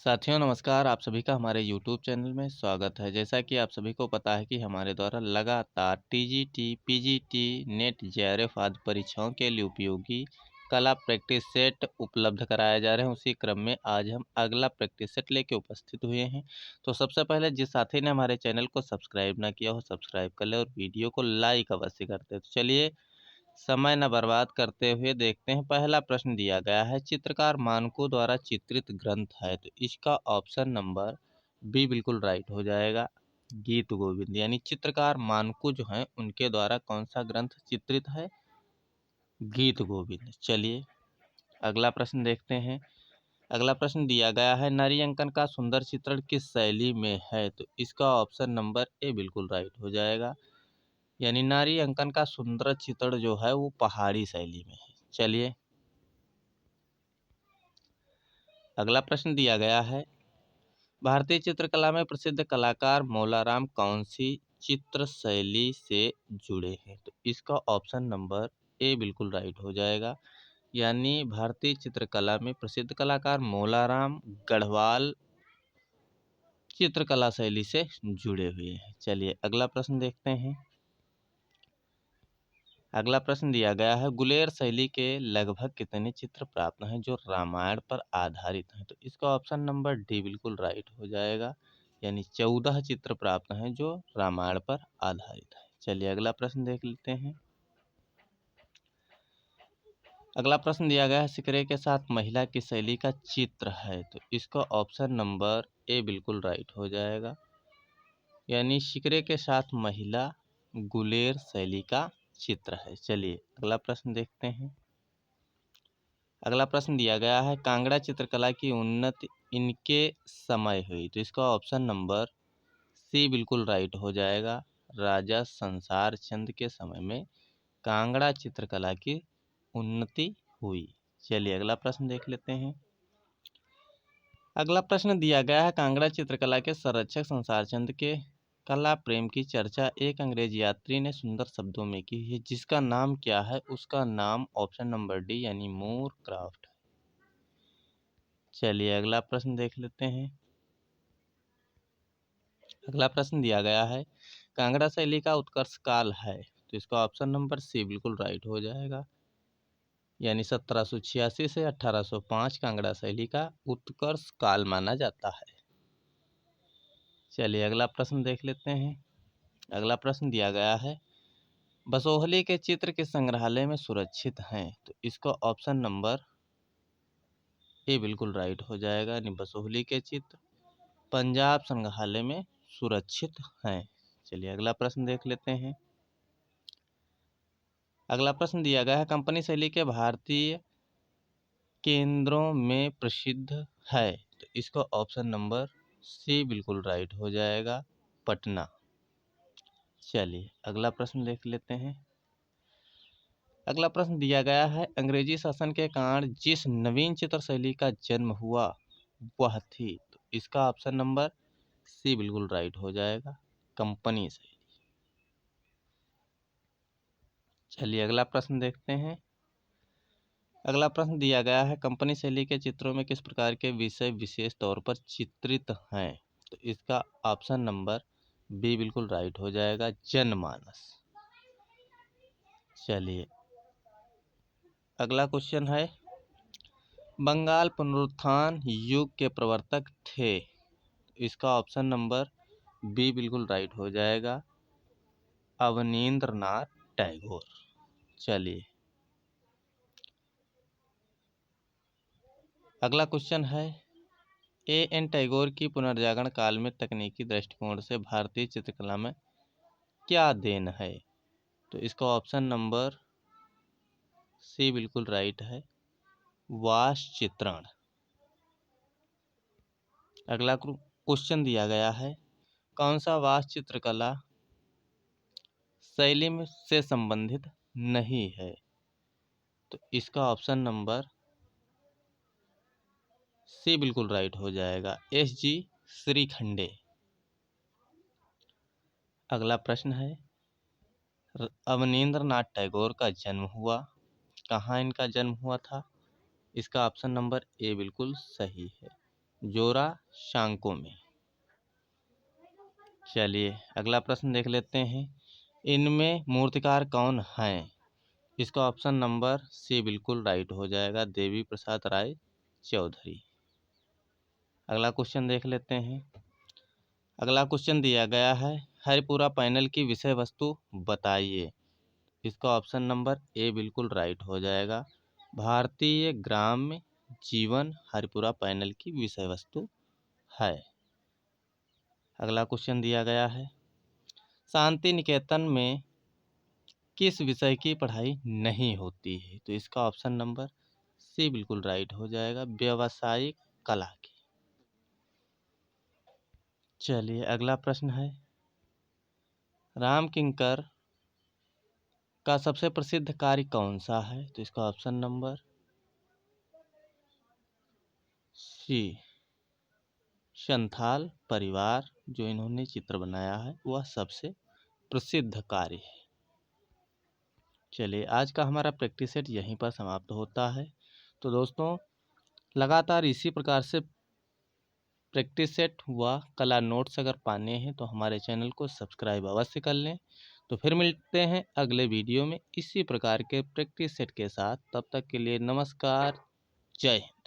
साथियों नमस्कार, आप सभी का हमारे यूट्यूब चैनल में स्वागत है। जैसा कि आप सभी को पता है कि हमारे द्वारा लगातार टीजीटी, पीजीटी, नेट, जेआरएफ आदि परीक्षाओं के लिए उपयोगी कला प्रैक्टिस सेट उपलब्ध कराए जा रहे हैं। उसी क्रम में आज हम अगला प्रैक्टिस सेट लेके उपस्थित हुए हैं। तो सबसे पहले जिस साथी ने हमारे चैनल को सब्सक्राइब ना किया हो, सब्सक्राइब कर ले और वीडियो को लाइक अवश्य करते। तो चलिए समय न बर्बाद करते हुए देखते हैं। पहला प्रश्न दिया गया है, चित्रकार मानकों द्वारा चित्रित ग्रंथ है, तो इसका ऑप्शन नंबर बी बिल्कुल राइट हो जाएगा। गीत गोविंद यानी चित्रकार मानकों जो हैं उनके द्वारा कौन सा ग्रंथ चित्रित है? गीत गोविंद। चलिए अगला प्रश्न देखते हैं। अगला प्रश्न दिया गया है, नारी अंकन का सुंदर चित्रण किस शैली में है? तो इसका ऑप्शन नंबर ए बिल्कुल राइट हो जाएगा। यानी नारी अंकन का सुंदर चित्रण जो है वो पहाड़ी शैली में है। चलिए अगला प्रश्न दिया गया है, भारतीय चित्रकला में प्रसिद्ध कलाकार मौलाराम कौन सी चित्र शैली से जुड़े हैं? तो इसका ऑप्शन नंबर ए बिल्कुल राइट हो जाएगा। यानी भारतीय चित्रकला में प्रसिद्ध कलाकार मौलाराम गढ़वाल चित्रकला शैली से जुड़े हुए हैं। चलिए अगला प्रश्न देखते हैं। अगला प्रश्न दिया गया है, गुलेर शैली के लगभग कितने चित्र प्राप्त हैं जो रामायण पर आधारित हैं? तो इसका ऑप्शन नंबर डी बिल्कुल राइट हो जाएगा। यानी 14 चित्र प्राप्त हैं जो रामायण पर आधारित है। चलिए अगला प्रश्न देख लेते हैं। अगला प्रश्न दिया गया है, सिकरे के साथ महिला की शैली का चित्र है, तो इसका ऑप्शन नंबर ए बिल्कुल राइट हो जाएगा। यानी शिकरे के साथ महिला गुलेर शैली का चित्र है। चलिए अगला प्रश्न देखते हैं। अगला प्रश्न दिया गया है, कांगड़ा चित्रकला की उन्नति इनके समय हुई, तो इसका ऑप्शन नंबर सी बिल्कुल राइट हो जाएगा। राजा संसार चंद के समय में कांगड़ा चित्रकला की उन्नति हुई। चलिए अगला प्रश्न देख लेते हैं। अगला प्रश्न दिया गया है, कांगड़ा चित्रकला के संरक्षक संसार चंद के कला प्रेम की चर्चा एक अंग्रेज यात्री ने सुंदर शब्दों में की है, जिसका नाम क्या है? उसका नाम ऑप्शन नंबर डी यानी मोर क्राफ्ट। चलिए अगला प्रश्न देख लेते हैं। अगला प्रश्न दिया गया है, कांगड़ा शैली का उत्कर्ष काल है, तो इसका ऑप्शन नंबर सी बिल्कुल राइट हो जाएगा। यानी 1786 से 1805 कांगड़ा शैली का उत्कर्ष काल माना जाता है। चलिए अगला प्रश्न देख लेते हैं। अगला प्रश्न दिया गया है, बसोहली के चित्र किस संग्रहालय में सुरक्षित हैं? तो इसका ऑप्शन नंबर ए बिल्कुल राइट हो जाएगा। यानी बसोहली के चित्र पंजाब संग्रहालय में सुरक्षित हैं। चलिए अगला प्रश्न देख लेते हैं। अगला प्रश्न दिया गया है, कंपनी शैली के भारतीय केंद्रों में प्रसिद्ध है, तो इसका ऑप्शन नंबर सी बिल्कुल राइट हो जाएगा, पटना। चलिए अगला प्रश्न देख लेते हैं। अगला प्रश्न दिया गया है, अंग्रेजी शासन के कारण जिस नवीन चित्र शैली का जन्म हुआ वह थी, तो इसका ऑप्शन नंबर सी बिल्कुल राइट हो जाएगा, कंपनी शैली। चलिए अगला प्रश्न देखते हैं। अगला प्रश्न दिया गया है, कंपनी शैली के चित्रों में किस प्रकार के विषय विशेष तौर पर चित्रित हैं? तो इसका ऑप्शन नंबर बी बिल्कुल राइट हो जाएगा, जनमानस। चलिए अगला क्वेश्चन है, बंगाल पुनरुत्थान युग के प्रवर्तक थे, इसका ऑप्शन नंबर बी बिल्कुल राइट हो जाएगा, अवनींद्रनाथ टैगोर। चलिए अगला क्वेश्चन है, एन टैगोर की पुनर्जागरण काल में तकनीकी दृष्टिकोण से भारतीय चित्रकला में क्या देन है? तो इसका ऑप्शन नंबर सी बिल्कुल राइट है, वास्तु चित्रण। अगला क्वेश्चन दिया गया है, कौन सा वास्तु चित्रकला शैली में से संबंधित नहीं है? तो इसका ऑप्शन नंबर सी बिल्कुल राइट हो जाएगा, एस जी श्रीखंडे। अगला प्रश्न है, अवनींद्रनाथ टैगोर का जन्म हुआ, कहाँ इनका जन्म हुआ था? इसका ऑप्शन नंबर ए बिल्कुल सही है, जोरासांको में। चलिए अगला प्रश्न देख लेते हैं। इनमें मूर्तिकार कौन हैं? इसका ऑप्शन नंबर सी बिल्कुल राइट हो जाएगा, देवी प्रसाद राय चौधरी। अगला क्वेश्चन देख लेते हैं। अगला क्वेश्चन दिया गया है, हरिपुरा पैनल की विषय वस्तु बताइए। इसका ऑप्शन नंबर ए बिल्कुल राइट हो जाएगा, भारतीय ग्राम्य जीवन हरिपुरा पैनल की विषय वस्तु है। अगला क्वेश्चन दिया गया है, शांति निकेतन में किस विषय की पढ़ाई नहीं होती है? तो इसका ऑप्शन नंबर सी बिल्कुल राइट हो जाएगा, व्यावसायिक कला की। चलिए अगला प्रश्न है, राम किंकर का सबसे प्रसिद्ध कार्य कौन सा है? तो इसका ऑप्शन नंबर सी, संथाल परिवार जो इन्होंने चित्र बनाया है वह सबसे प्रसिद्ध कार्य है। चलिए आज का हमारा प्रैक्टिस सेट यहीं पर समाप्त होता है। तो दोस्तों लगातार इसी प्रकार से प्रैक्टिस सेट व कला नोट्स अगर पाने हैं तो हमारे चैनल को सब्सक्राइब अवश्य कर लें। तो फिर मिलते हैं अगले वीडियो में इसी प्रकार के प्रैक्टिस सेट के साथ। तब तक के लिए नमस्कार, जय हिंद।